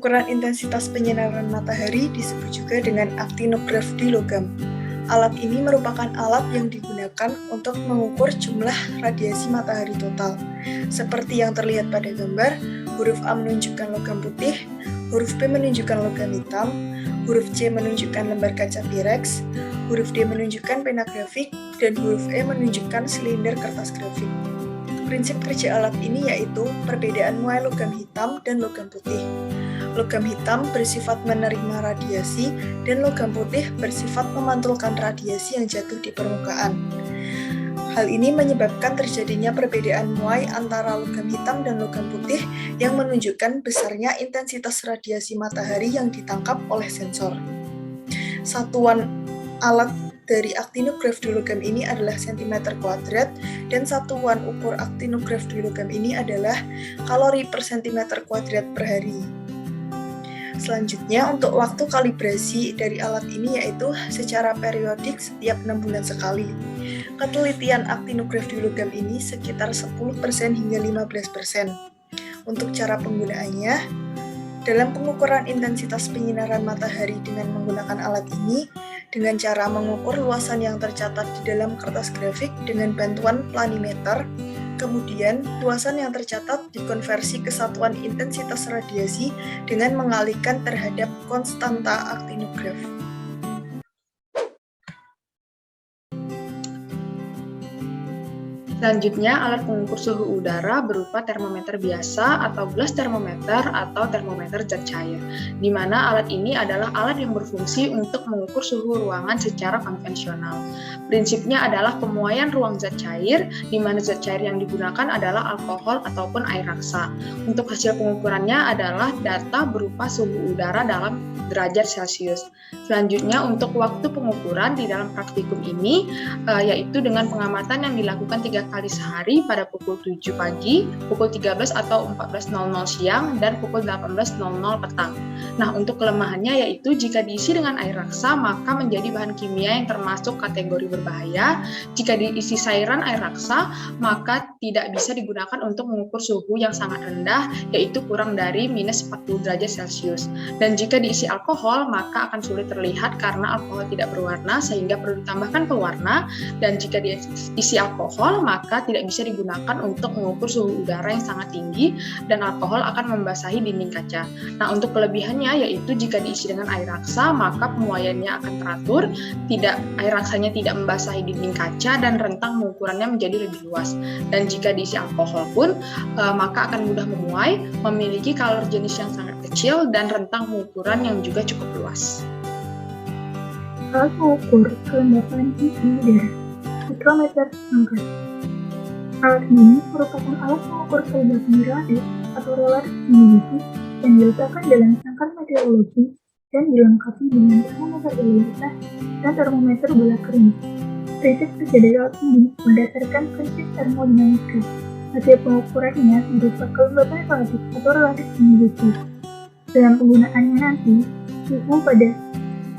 pengukuran intensitas penyinaran matahari disebut juga dengan aktinograf di logam. Alat ini merupakan alat yang digunakan untuk mengukur jumlah radiasi matahari total. Seperti yang terlihat pada gambar, huruf A menunjukkan logam putih, huruf B menunjukkan logam hitam, huruf C menunjukkan lembar kaca Pyrex, huruf D menunjukkan pena grafik, dan huruf E menunjukkan silinder kertas grafik. Prinsip kerja alat ini yaitu perbedaan muai logam hitam dan logam putih. Logam hitam bersifat menerima radiasi dan logam putih bersifat memantulkan radiasi yang jatuh di permukaan. Hal ini menyebabkan terjadinya perbedaan muai antara logam hitam dan logam putih yang menunjukkan besarnya intensitas radiasi matahari yang ditangkap oleh sensor. Satuan alat dari aktinograf di logam ini adalah cm², dan satuan ukur aktinograf di logam ini adalah kalori per cm² per hari. Selanjutnya, untuk waktu kalibrasi dari alat ini yaitu secara periodik setiap 6 bulan sekali. Ketelitian aktinograf di logam ini sekitar 10% hingga 15%. Untuk cara penggunaannya, dalam pengukuran intensitas penyinaran matahari dengan menggunakan alat ini, dengan cara mengukur luasan yang tercatat di dalam kertas grafik dengan bantuan planimeter, kemudian luasan yang tercatat dikonversi ke satuan intensitas radiasi dengan mengalihkan terhadap konstanta aktinograf. Selanjutnya, alat pengukur suhu udara berupa termometer biasa atau gelas termometer atau termometer zat cair, di mana alat ini adalah alat yang berfungsi untuk mengukur suhu ruangan secara konvensional. Prinsipnya adalah pemuaian ruang zat cair, di mana zat cair yang digunakan adalah alkohol ataupun air raksa. Untuk hasil pengukurannya adalah data berupa suhu udara dalam derajat Celcius. Selanjutnya, untuk waktu pengukuran di dalam praktikum ini, yaitu dengan pengamatan yang dilakukan 3 kali sehari pada pukul 7 pagi, pukul 13 atau 14.00 siang, dan pukul 18.00 petang. Nah, untuk kelemahannya yaitu jika diisi dengan air raksa, maka menjadi bahan kimia yang termasuk kategori berbahaya. Jika diisi cairan air raksa, maka tidak bisa digunakan untuk mengukur suhu yang sangat rendah, yaitu kurang dari minus 40 derajat Celcius. Dan jika diisi alkohol, maka akan sulit terlihat karena alkohol tidak berwarna, sehingga perlu ditambahkan pewarna. Dan jika diisi alkohol, maka tidak bisa digunakan untuk mengukur suhu udara yang sangat tinggi, dan alkohol akan membasahi dinding kaca. Nah, untuk kelebihannya yaitu jika diisi dengan air raksa, maka pemuaiannya akan teratur, air raksanya tidak membasahi dinding kaca, dan rentang pengukurannya menjadi lebih luas. Dan jika diisi alkohol pun, maka akan mudah memuai, memiliki kalori jenis yang sangat kecil, dan rentang pengukuran yang juga cukup luas. Alat pengukur kelembapan isi udara, mikrometer angkat. Alat ini merupakan alat pengukur kelembapan relatif atau relatif humidity yang diletakkan dalam sangkar meteorologi dan dilengkapi dengan termometer bola basah dan termometer bola kering. Prinsip kerja dari alat ini berdasarkan prinsip termodinamika. Hasil pengukurannya berupa kelembapan relatif atau relatif humidity. Dalam penggunaannya nanti, suhu pada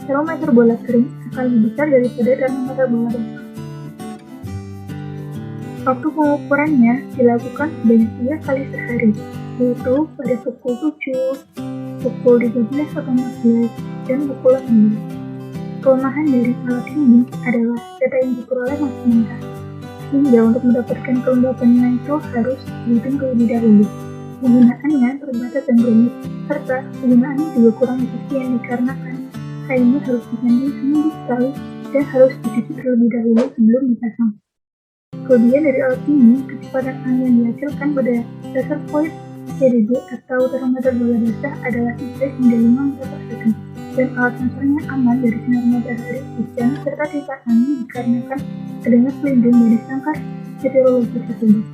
termometer bola kering akan lebih besar daripada termometer bola basah. Waktu pengukurannya dilakukan sebanyak 3 kali sehari, yaitu pada pukul 7, pukul 13 atau 14, dan pukul 6. Kelemahan dari alat ini adalah data yang diperoleh masih mentah, sehingga untuk mendapatkan kelembapannya itu harus dihitung terlebih dahulu. Penggunaannya terbatas dan rumit, serta penggunaannya juga kurang efisien dikarenakan kainnya harus diganti seminggu sekali dan harus dicuci terlebih dahulu sebelum dipasang. Kelebihan dari alat ini, kecepatan angin yang dihasilkan pada dasar void CDB atau termometer bola basah adalah 3 hingga 5 meter per second, dan alat sensornya aman dari sinar matahari hujan serta tipak angin dikarenakan adanya pelindung dari sangkar meteorologi tersebut.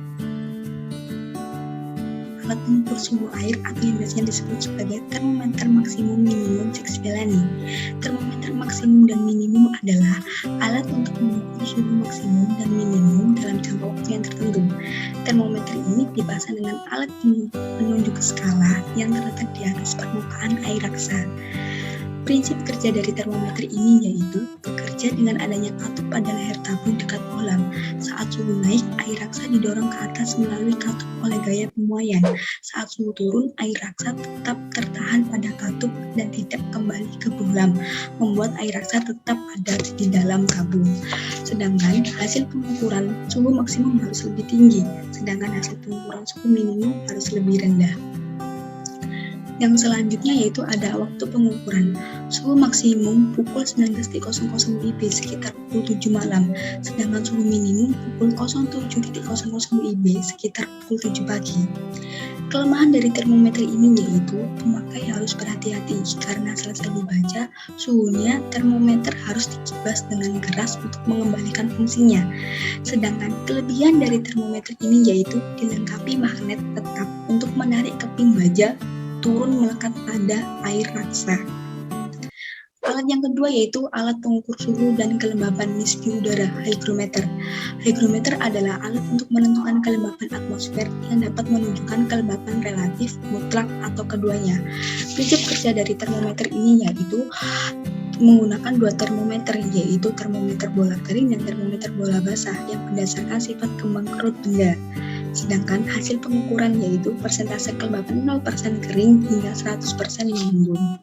Alat pengukur suhu air atau yang biasanya disebut sebagai termometer maksimum minimum Fix-Bellamy. Termometer maksimum dan minimum adalah alat untuk mengukur suhu maksimum dan minimum dalam jangka waktu yang tertentu. Termometer ini dipasang dengan alat penunjuk skala yang terletak di atas permukaan air raksa. Prinsip kerja dari termometer ini yaitu bekerja bekerja dengan adanya katup pada leher tabung dekat bohlam. Saat suhu naik, air raksa didorong ke atas melalui katup oleh gaya pemuaian. Saat suhu turun, air raksa tetap tertahan pada katup dan tidak kembali ke bohlam, membuat air raksa tetap ada di dalam tabung. Sedangkan hasil pengukuran suhu maksimum harus lebih tinggi, sedangkan hasil pengukuran suhu minimum harus lebih rendah. Yang selanjutnya yaitu ada waktu pengukuran. Suhu maksimum pukul 19.00 WIB sekitar pukul 7 malam, sedangkan suhu minimum pukul 07.00 WIB sekitar pukul 7 pagi. Kelemahan dari termometer ini yaitu pemakai harus berhati-hati karena selesai dibaca suhunya, termometer harus dikibas dengan keras untuk mengembalikan fungsinya. Sedangkan kelebihan dari termometer ini yaitu dilengkapi magnet tetap untuk menarik keping baja turun melekat pada air raksa. Alat yang kedua yaitu alat pengukur suhu dan kelembapan nisbi udara, hygrometer. Hygrometer adalah alat untuk menentukan kelembapan atmosfer yang dapat menunjukkan kelembapan relatif, mutlak, atau keduanya. Prinsip kerja dari termometer ini yaitu menggunakan dua termometer, yaitu termometer bola kering dan termometer bola basah yang berdasarkan sifat kembang kerut benda. Sedangkan hasil pengukuran yaitu persentase kelembapan 0% kering hingga 100% mengembun.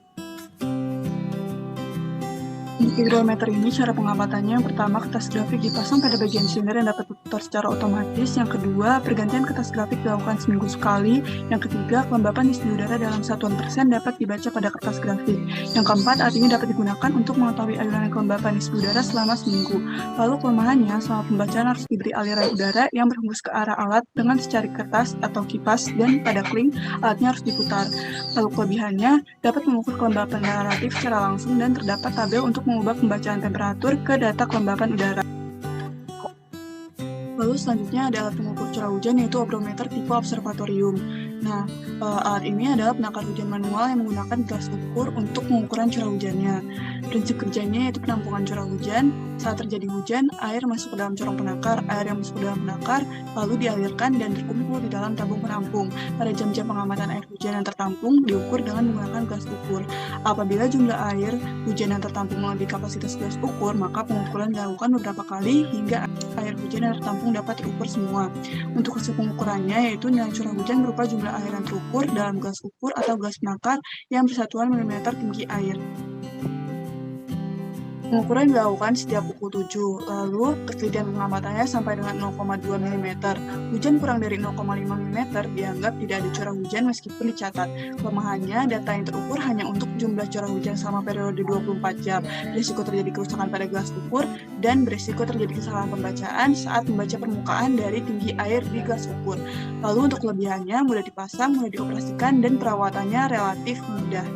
Untuk hygrometer ini, cara pengamatannya yang pertama, kertas grafik dipasang pada bagian silinder yang dapat berputar secara otomatis. Yang kedua, pergantian kertas grafik dilakukan seminggu sekali. Yang ketiga, kelembapan nisbi udara dalam satuan persen dapat dibaca pada kertas grafik. Yang keempat, alat ini dapat digunakan untuk mengetahui aliran kelembapan nisbi udara selama seminggu. Lalu kelemahannya, selama pembacaan harus diberi aliran udara yang berhembus ke arah alat dengan secari kertas atau kipas, dan pada kling, alatnya harus diputar. Lalu kelebihannya, dapat mengukur kelembapan relatif secara langsung dan terdapat tabel untuk mengubah pembacaan temperatur ke data kelembapan udara. Lalu selanjutnya ada alat pengukur curah hujan yaitu obrometer tipe observatorium. Nah, alat ini adalah penakar hujan manual yang menggunakan gelas ukur untuk pengukuran curah hujannya. Prinsip kerjanya yaitu penampungan curah hujan. Saat terjadi hujan, air masuk ke dalam corong penakar, air yang masuk ke dalam penakar lalu dialirkan dan terkumpul di dalam tabung penampung. Pada jam-jam pengamatan air hujan yang tertampung diukur dengan menggunakan gelas ukur. Apabila jumlah air hujan yang tertampung melebihi kapasitas gelas ukur, maka pengukuran dilakukan beberapa kali hingga air hujan yang tertampung dapat terukur semua. Untuk hasil pengukurannya yaitu nilai curah hujan berupa jumlah air yang terukur dalam gelas ukur atau gelas penakar yang bersatuan milimeter tinggi air. Pengukuran dilakukan setiap pukul 7, lalu ketelitian pengamatannya sampai dengan 0,2 mm. Hujan kurang dari 0,5 mm dianggap tidak ada curah hujan meskipun dicatat. Kelemahannya, data yang terukur hanya untuk jumlah curah hujan selama periode 24 jam. Berisiko terjadi kerusakan pada gelas ukur, dan berisiko terjadi kesalahan pembacaan saat membaca permukaan dari tinggi air di gelas ukur. Lalu untuk kelebihannya, mudah dipasang, mudah dioperasikan, dan perawatannya relatif mudah.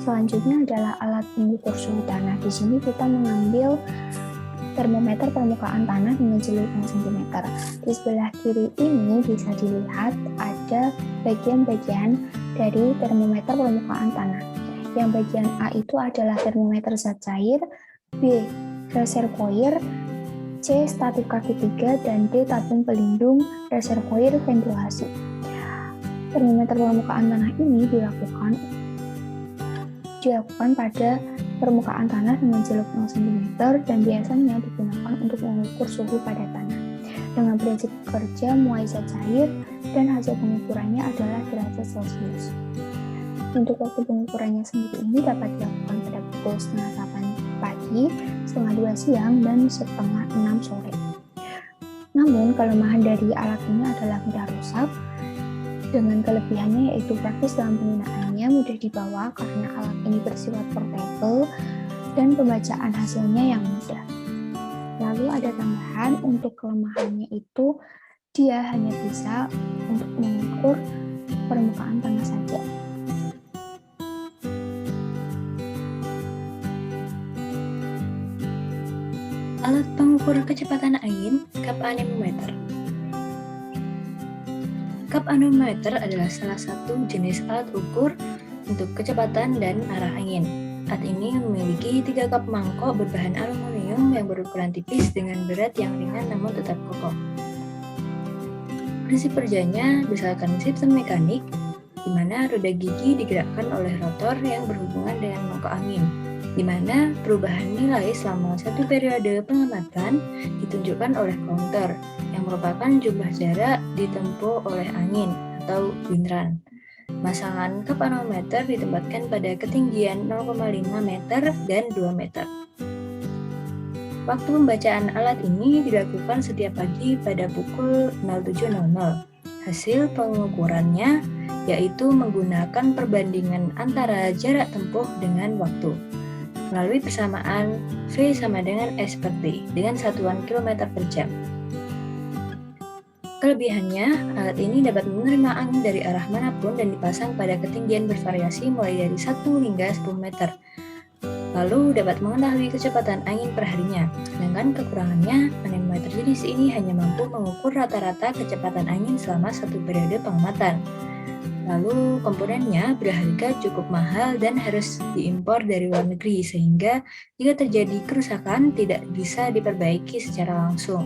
Selanjutnya adalah alat pengukur suhu tanah. Di sini kita mengambil termometer permukaan tanah dengan jelur 0 cm. Di sebelah kiri ini bisa dilihat ada bagian-bagian dari termometer permukaan tanah. Yang bagian A itu adalah termometer zat cair, B reservoir, C statif kaki 3, dan D tabung pelindung reservoir ventilasi. Termometer permukaan tanah ini dilakukan pada permukaan tanah dengan jelur 0 cm dan biasanya digunakan untuk mengukur suhu pada tanah. Dengan prinsip kerja muai zat cair dan hasil pengukurannya adalah derajat Celcius. Untuk waktu pengukurannya sendiri ini dapat dilakukan pada pukul 7:30 pagi, 1:30 siang, dan 5:30 sore. Namun, kelemahan dari alat ini adalah mudah rusak, dengan kelebihannya yaitu praktis dalam penggunaannya, mudah dibawa karena alat ini bersifat portable, dan pembacaan hasilnya yang mudah. Lalu ada tambahan, untuk kelemahannya itu dia hanya bisa untuk mengukur permukaan tanah saja. Alat pengukur kecepatan angin, kap anemometer. Kap anemometer adalah salah satu jenis alat ukur untuk kecepatan dan arah angin. Alat ini memiliki 3 kap mangkok berbahan aluminium yang berukuran tipis dengan berat yang ringan namun tetap kokoh. Prinsip kerjanya berdasarkan sistem mekanik, di mana roda gigi digerakkan oleh rotor yang berhubungan dengan mangkok angin. di mana perubahan nilai selama satu periode pengamatan ditunjukkan oleh counter, yang merupakan jumlah jarak ditempuh oleh angin atau wind run. Masangan cup anemometer ditempatkan pada ketinggian 0,5 meter dan 2 meter. Waktu pembacaan alat ini dilakukan setiap pagi pada pukul 07.00. Hasil pengukurannya yaitu menggunakan perbandingan antara jarak tempuh dengan waktu melalui persamaan V sama dengan S per T dengan satuan kilometer per jam. Kelebihannya, alat ini dapat menerima angin dari arah manapun dan dipasang pada ketinggian bervariasi mulai dari 1 hingga 10 meter. Lalu dapat mengetahui kecepatan angin per harinya. Sedangkan kekurangannya, anemometer jenis ini hanya mampu mengukur rata-rata kecepatan angin selama satu periode pengamatan. Lalu komponennya berharga cukup mahal dan harus diimpor dari luar negeri, sehingga jika terjadi kerusakan tidak bisa diperbaiki secara langsung.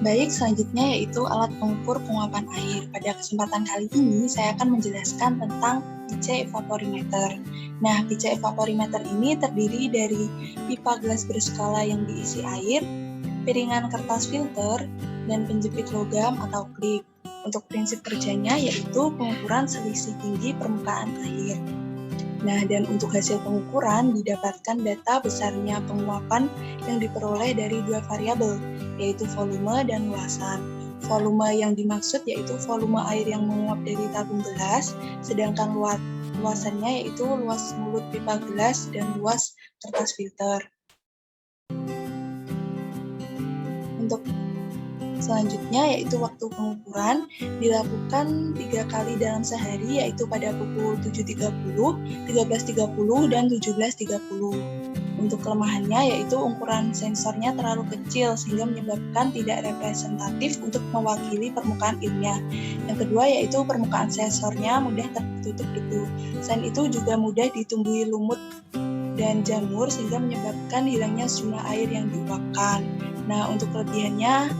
Baik, selanjutnya yaitu alat pengukur penguapan air. Pada kesempatan kali ini, saya akan menjelaskan tentang PJ evaporimeter. Nah, PJ evaporimeter ini terdiri dari pipa gelas berskala yang diisi air, piringan kertas filter, dan penjepit logam atau klip. Untuk prinsip kerjanya yaitu pengukuran selisih tinggi permukaan air. Nah, dan untuk hasil pengukuran didapatkan data besarnya penguapan yang diperoleh dari dua variabel, yaitu volume dan luasan. Volume yang dimaksud yaitu volume air yang menguap dari tabung gelas, sedangkan luasannya yaitu luas mulut pipa gelas dan luas kertas filter. Untuk selanjutnya yaitu waktu pengukuran dilakukan 3 kali dalam sehari, yaitu pada pukul 7.30, 13.30, dan 17.30. Untuk kelemahannya yaitu ukuran sensornya terlalu kecil sehingga menyebabkan tidak representatif untuk mewakili permukaan airnya. Yang kedua yaitu permukaan sensornya mudah tertutup debu. Selain itu juga mudah ditumbuhi lumut dan jamur sehingga menyebabkan hilangnya sejumlah air yang diuapkan. Nah, untuk kelebihannya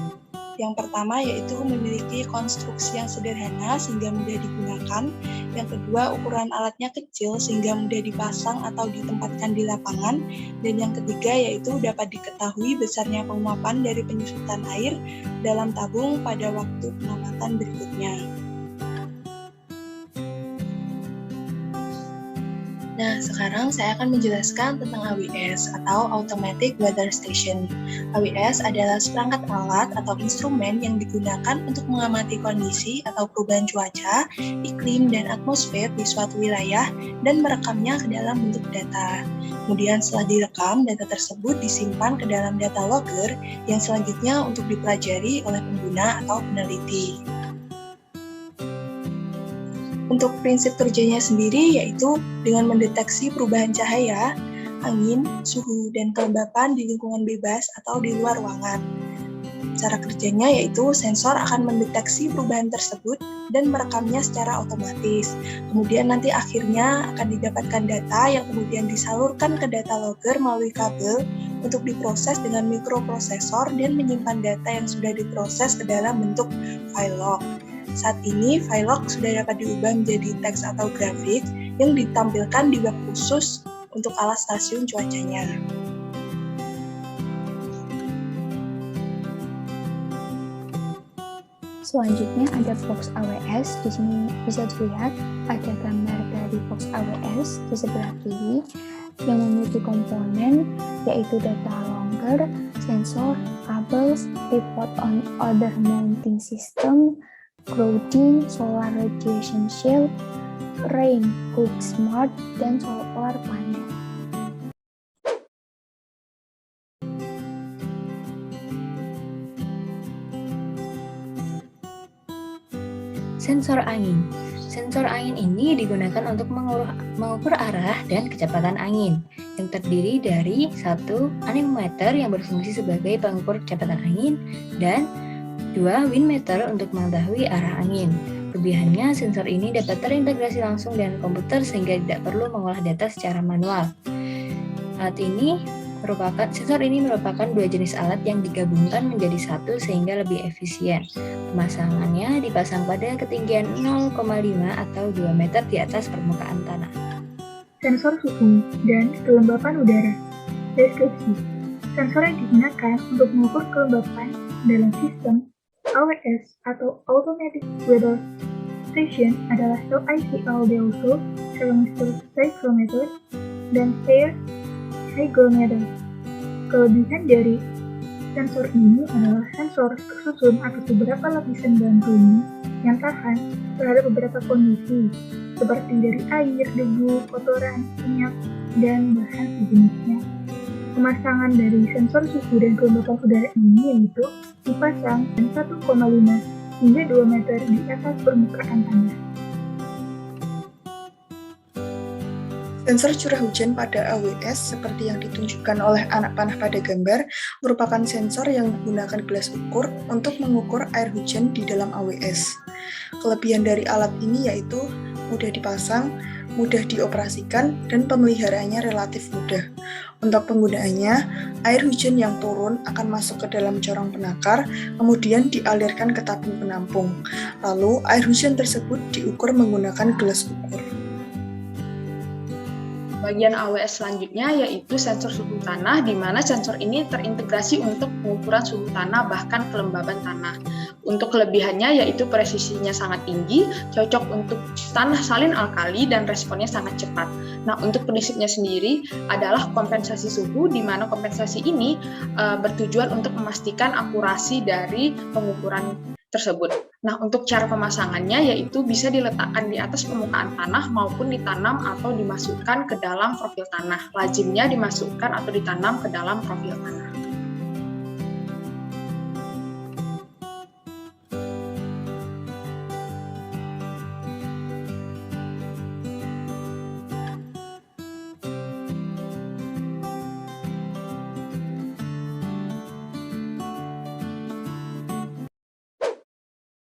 yang pertama yaitu memiliki konstruksi yang sederhana sehingga mudah digunakan. Yang kedua, ukuran alatnya kecil sehingga mudah dipasang atau ditempatkan di lapangan. Dan yang ketiga yaitu dapat diketahui besarnya penguapan dari penyusutan air dalam tabung pada waktu pengamatan berikutnya. Nah, sekarang saya akan menjelaskan tentang AWS atau Automatic Weather Station. AWS adalah seperangkat alat atau instrumen yang digunakan untuk mengamati kondisi atau perubahan cuaca, iklim, dan atmosfer di suatu wilayah dan merekamnya ke dalam bentuk data. Kemudian setelah direkam, data tersebut disimpan ke dalam data logger yang selanjutnya untuk dipelajari oleh pengguna atau peneliti. Untuk prinsip kerjanya sendiri yaitu dengan mendeteksi perubahan cahaya, angin, suhu, dan kelembapan di lingkungan bebas atau di luar ruangan. Cara kerjanya yaitu sensor akan mendeteksi perubahan tersebut dan merekamnya secara otomatis. Kemudian nanti akhirnya akan didapatkan data yang kemudian disalurkan ke data logger melalui kabel untuk diproses dengan mikroprosesor dan menyimpan data yang sudah diproses ke dalam bentuk file log. Saat ini, file log sudah dapat diubah menjadi teks atau grafik yang ditampilkan di web khusus untuk alat stasiun cuacanya. Selanjutnya ada box AWS. Di sini bisa dilihat ada gambar dari box AWS di sebelah kiri yang memiliki komponen yaitu data logger, sensor, kabel, report on other mounting system, grounding, solar radiation shield, rain, hook smart, dan solar panel. Sensor angin. Sensor angin ini digunakan untuk mengukur arah dan kecepatan angin, yang terdiri dari 1. Anemometer yang berfungsi sebagai pengukur kecepatan angin, dan 2. Wind meter untuk mengetahui arah angin. Kelebihannya, sensor ini dapat terintegrasi langsung dengan komputer sehingga tidak perlu mengolah data secara manual. Alat ini Sensor ini merupakan dua jenis alat yang digabungkan menjadi satu sehingga lebih efisien. Pemasangannya dipasang pada ketinggian 0,5 atau 2 meter di atas permukaan tanah. Sensor suhu dan kelembapan udara. Deskripsi. Sensor yang digunakan untuk mengukur kelembapan dalam sistem AWS atau Automatic Weather Station adalah LICL DEOSO, Thermistor Psychrometer, dan Air Hygrometer. Kelebihan dari sensor ini adalah sensor tersusun atas beberapa lapisan bahan bumi yang tahan terhadap beberapa kondisi, seperti dari air, debu, kotoran, minyak, dan bahan sejenisnya. Pemasangan dari sensor suhu dan kelembapan udara ini yaitu dipasang di 1,5 hingga 2 meter di atas permukaan tanah. Sensor curah hujan pada AWS seperti yang ditunjukkan oleh anak panah pada gambar merupakan sensor yang menggunakan gelas ukur untuk mengukur air hujan di dalam AWS. Kelebihan dari alat ini yaitu mudah dipasang, mudah dioperasikan, dan pemeliharaannya relatif mudah. Untuk penggunaannya, air hujan yang turun akan masuk ke dalam corong penakar, kemudian dialirkan ke tabung penampung. Lalu, air hujan tersebut diukur menggunakan gelas ukur. Bagian AWS selanjutnya yaitu sensor suhu tanah, di mana sensor ini terintegrasi untuk pengukuran suhu tanah bahkan kelembaban tanah. Untuk kelebihannya yaitu presisinya sangat tinggi, cocok untuk tanah salin alkali dan responnya sangat cepat. Nah, untuk prinsipnya sendiri adalah kompensasi suhu, di mana kompensasi ini bertujuan untuk memastikan akurasi dari pengukuran tersebut. Nah, untuk cara pemasangannya yaitu bisa diletakkan di atas permukaan tanah maupun ditanam atau dimasukkan ke dalam profil tanah. Lazimnya dimasukkan atau ditanam ke dalam profil tanah.